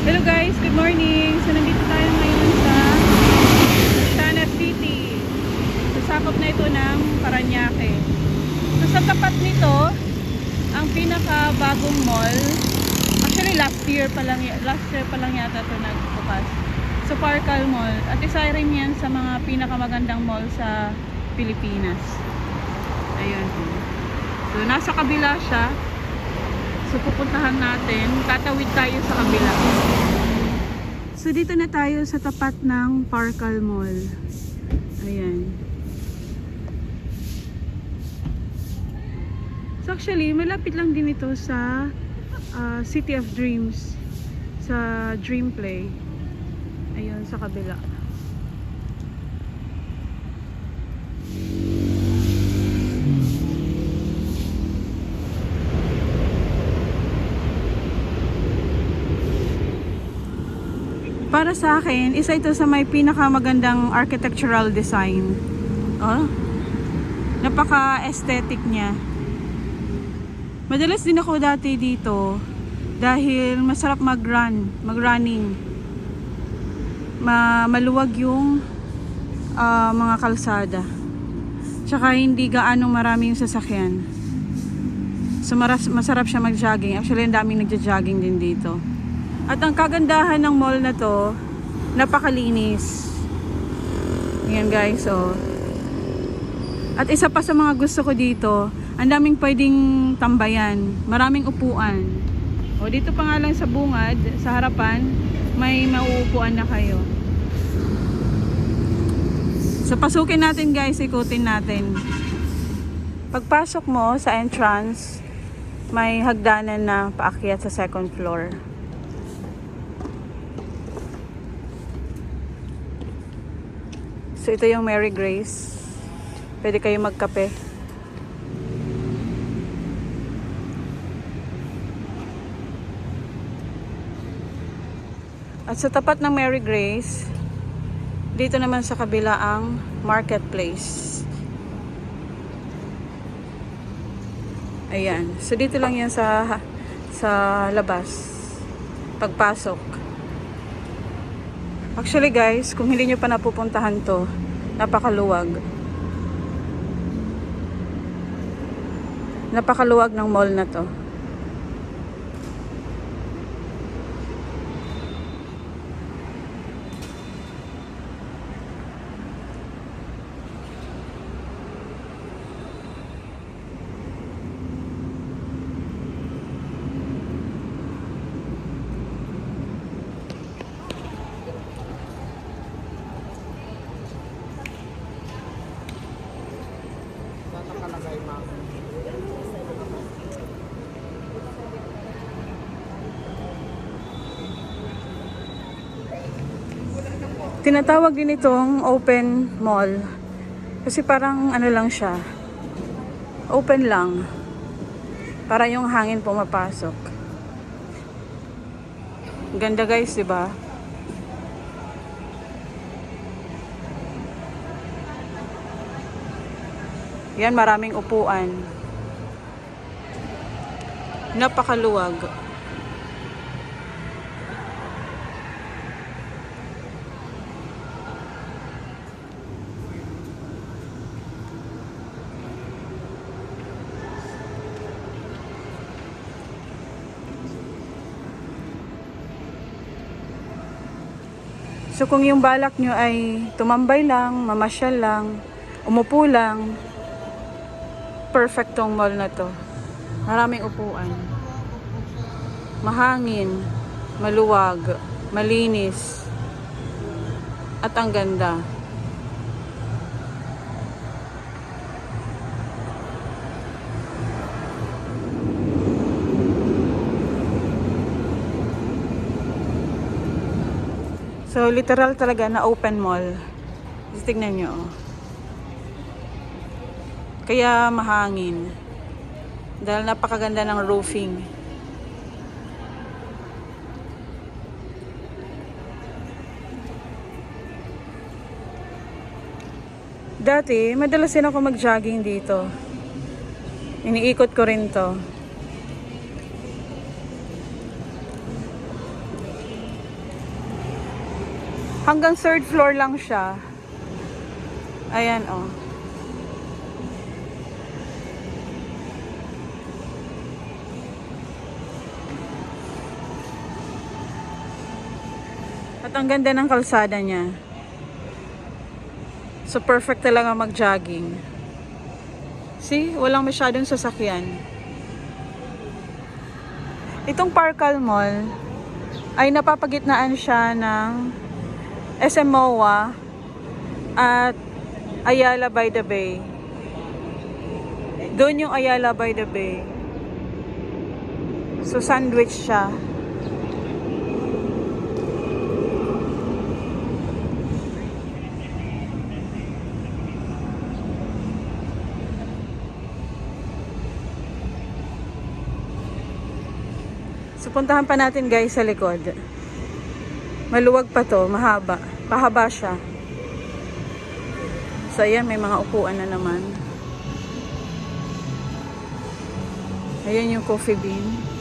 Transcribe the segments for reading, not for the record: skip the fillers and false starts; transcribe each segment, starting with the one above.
Hello guys, good morning. So nandito tayo ngayon sa Tana City. Sasakop na ito ng Parañaque. So sa tapat nito, ang pinakabagong mall. Actually last year pa lang yata ito nagbukas. So Parcal Mall. At isa rin yan sa mga pinakamagandang mall sa Pilipinas. Ayun. So nasa kabila siya. So pupuntahan natin, tatawid tayo sa kabila. So dito na tayo sa tapat ng Parcal Mall. Ayan. So actually, malapit lang din ito sa City of Dreams, sa Dream Play. Ayun, sa kabila. Para sa akin, isa ito sa may pinakamagandang architectural design. Oh, napaka-aesthetic niya. Madalas din ako dati dito dahil masarap mag-running. Maluwag yung mga kalsada. Tsaka hindi gaanong maraming sasakyan. So masarap siya mag-jogging. Actually, ang daming nagja-jogging din dito. At ang kagandahan ng mall na to, napakalinis. Ayan guys, oh. At isa pa sa mga gusto ko dito, ang daming pwedeng tambayan. Maraming upuan. O dito pa nga lang sa bungad, sa harapan, may mauupuan na kayo. So pasukin natin guys, ikutin natin. Pagpasok mo sa entrance, may hagdanan na paakyat sa second floor. So ito yung Mary Grace. Pwede kayo magkape. At sa tapat ng Mary Grace, dito naman sa kabila ang marketplace. Ayan. So dito lang yan sa labas. Pagpasok. Actually guys, kung hindi nyo pa napupuntahan to, napakaluwag. Napakaluwag ng mall na to. Tinatawag din itong open mall kasi parang ano lang siya, open lang para yung hangin pumapasok. Ganda guys, diba? Yan, maraming upuan, napakaluwag. So kung yung balak nyo ay tumambay lang, mamasyal lang, umupo lang, perfect tong mall na to. Maraming upuan. Mahangin, maluwag, malinis, at ang ganda. So, literal talaga na open mall. Tignan nyo. Oh. Kaya mahangin. Dahil napakaganda ng roofing. Dati, madalas din ako mag-jogging dito. Iniikot ko rin to. Hanggang third floor lang siya. Ayan, oh. At ang ganda ng kalsada niya. So, perfect talaga mag-jogging. See? Walang masyadong sasakyan. Itong Parcal Mall ay napapagitnaan siya ng SM MOA at Ayala by the Bay. Doon yung Ayala by the Bay. So, sandwich siya. So, puntahan pa natin guys sa likod. Maluwag pa to, mahaba. Pahaba siya. So, ayan, may mga upuan na naman. Ayan yung coffee bean.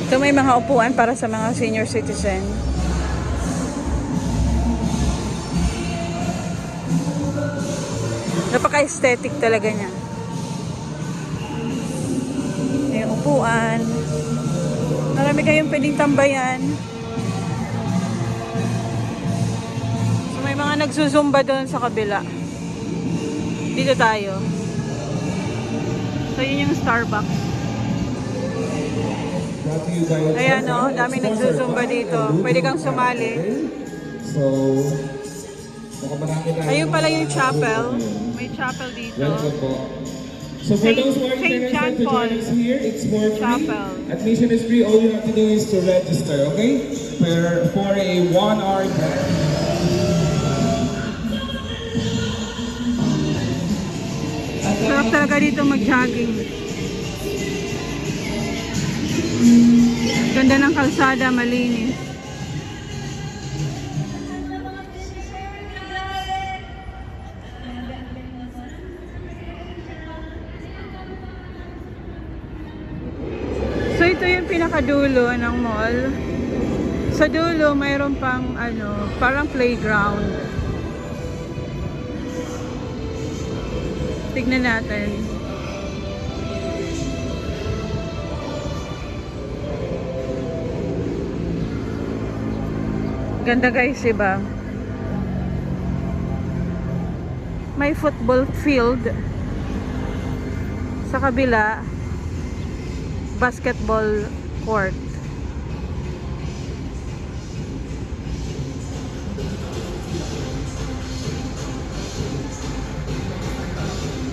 Ito may mga upuan para sa mga senior citizen. Napaka-aesthetic talaga niya. May upuan. Marami kayong pwedeng tambayan. So may mga nagsusumba doon sa kabila. Dito tayo. So yun yung Starbucks. Ayan o, daming nagsusumba dito. Pwede kang sumali. So, ayun pala yung chapel. May chapel dito. So for those who are Saint John interested to Paul join us here, it's for Chapel. free. Admission is free. All you have to do is to register, okay? For a 1-hour class. Sarap talaga dito mag-jogging. Ganda ng kalsada, malinis. So ito yung pinakadulo ng mall. Sa dulo mayroon pang parang playground. Tignan natin. Ganda guys, diba? May football field. Sa kabila, basketball court.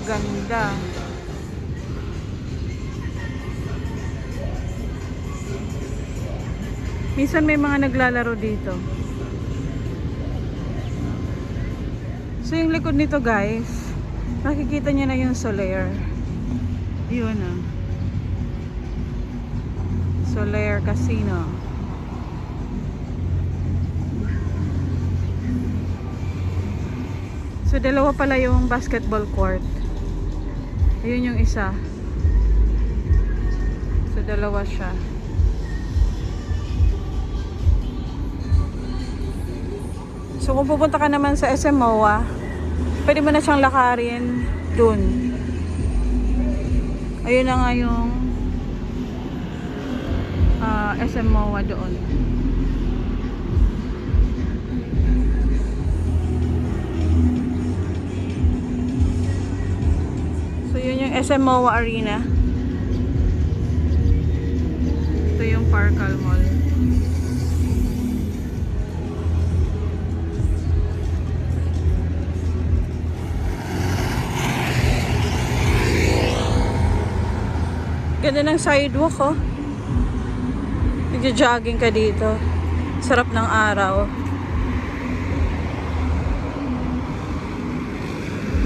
Ganda. Minsan may mga naglalaro dito. So yung likod nito guys, makikita niyo na yung Solaire. Yun ah. Solaire Casino. So dalawa pala yung basketball court. Ayun yung isa. So dalawa siya. So kung pupunta ka naman sa SM MOA, pwede mo na siyang lakarin dun. Ayun na nga yung SM MOA doon. So yun yung SM MOA Arena. Ito yung Parcal Mall. Ganda ng sidewalk oh. Nagja-jogging ka dito. Sarap ng araw.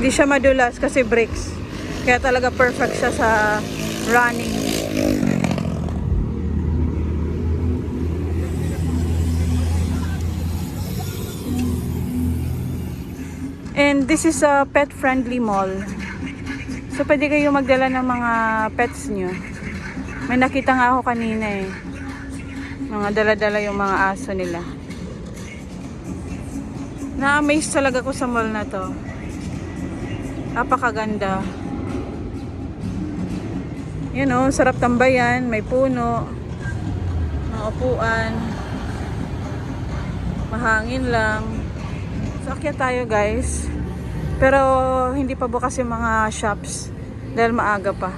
Hindi siya madulas kasi bricks. Kaya talaga perfect siya sa running. And this is a pet-friendly mall. So, pwede kayo magdala ng mga pets nyo. May nakita nga ako kanina eh. Mga dala-dala yung mga aso nila. Na-amaze talaga ko sa mall na to. Napakaganda. Yan o, sarap tambayan. May puno. Mga upuan. Mahangin lang. So, akyat tayo guys. Pero hindi pa bukas yung mga shops dahil maaga pa.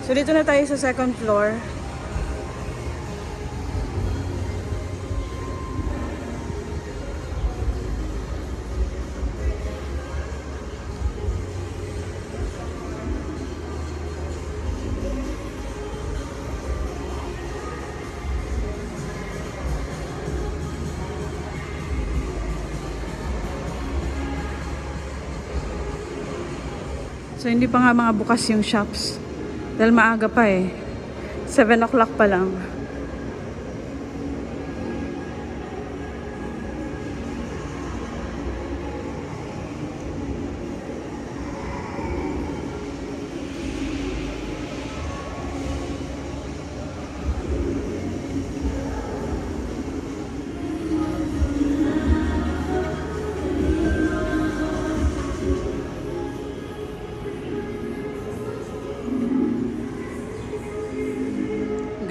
So dito na tayo sa second floor. So hindi pa nga mga bukas yung shops. Dahil maaga pa eh. 7 o'clock pa lang.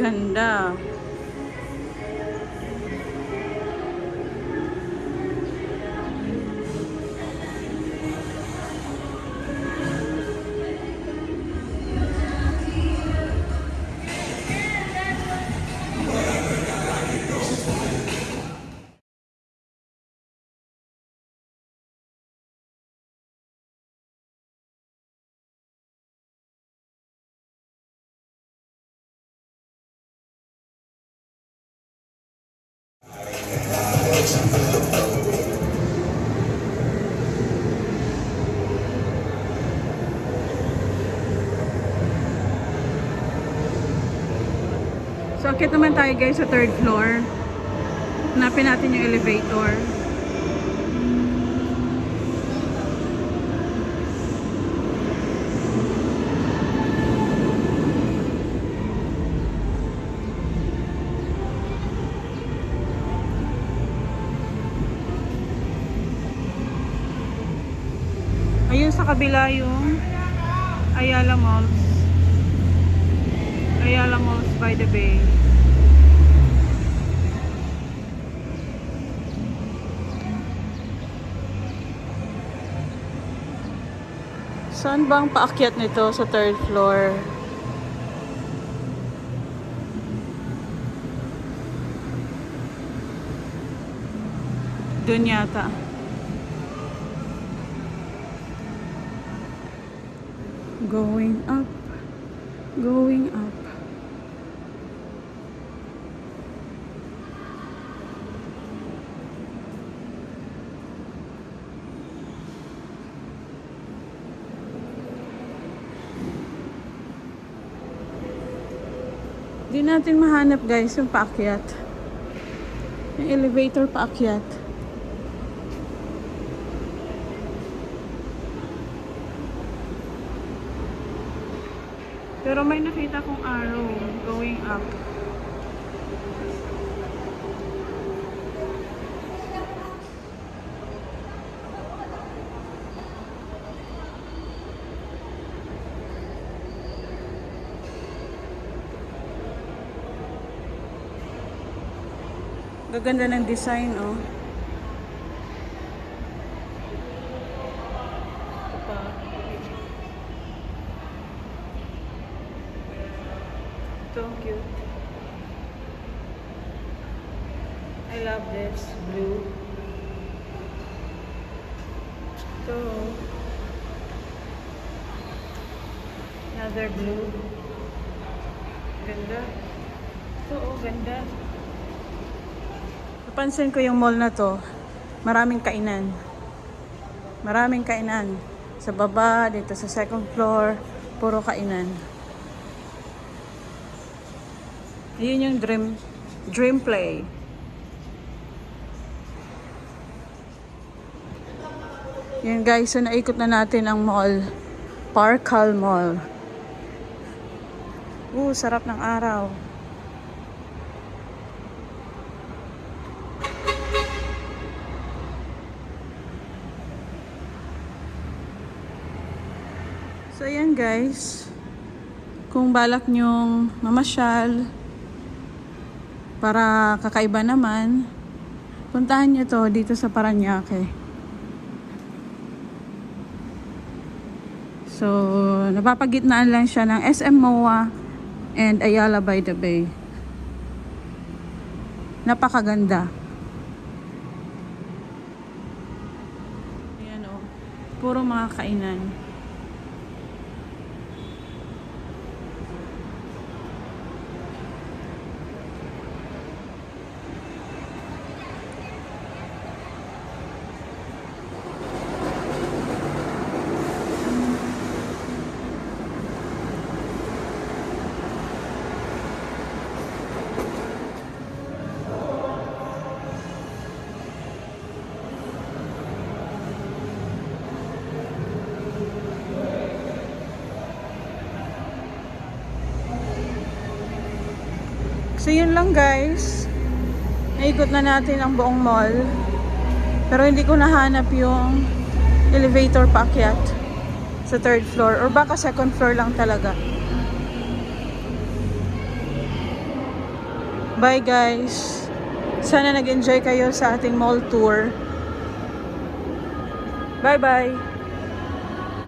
Ganda. So, akit naman tayo guys sa third floor. Hanapin natin yung elevator. Ayun sa kabila yung Ayala Malls. Ayala Malls by the Bay. Saan bang paakyat nito sa third floor? Doon yata. Going up. Going up. Di natin mahanap guys yung paakyat. Yung elevator paakyat. Pero may nakita kong arrow going up. Gaganda ng design, oh. Ito pa. So cute. I love this blue. Ito. Another blue. Ganda. Ito, oh, ganda. Napansin ko yung mall na to. Maraming kainan. Maraming kainan. Sa baba, dito sa second floor, puro kainan. Yun yung dream play. Yan guys, so naikot na natin ang mall. Parkal Mall. Sarap ng araw. So ayan guys, kung balak nyong mamasyal para kakaiba naman, puntahan nyo to dito sa Parañaque. So napapagitnaan lang siya ng SM MOA and Ayala by the Bay. Napakaganda. Ayan o, puro mga kainan. So yun lang guys, naikot na natin ang buong mall, pero hindi ko nahanap yung elevator paakyat sa third floor, or baka second floor lang talaga. Bye guys, sana nag-enjoy kayo sa ating mall tour. Bye bye.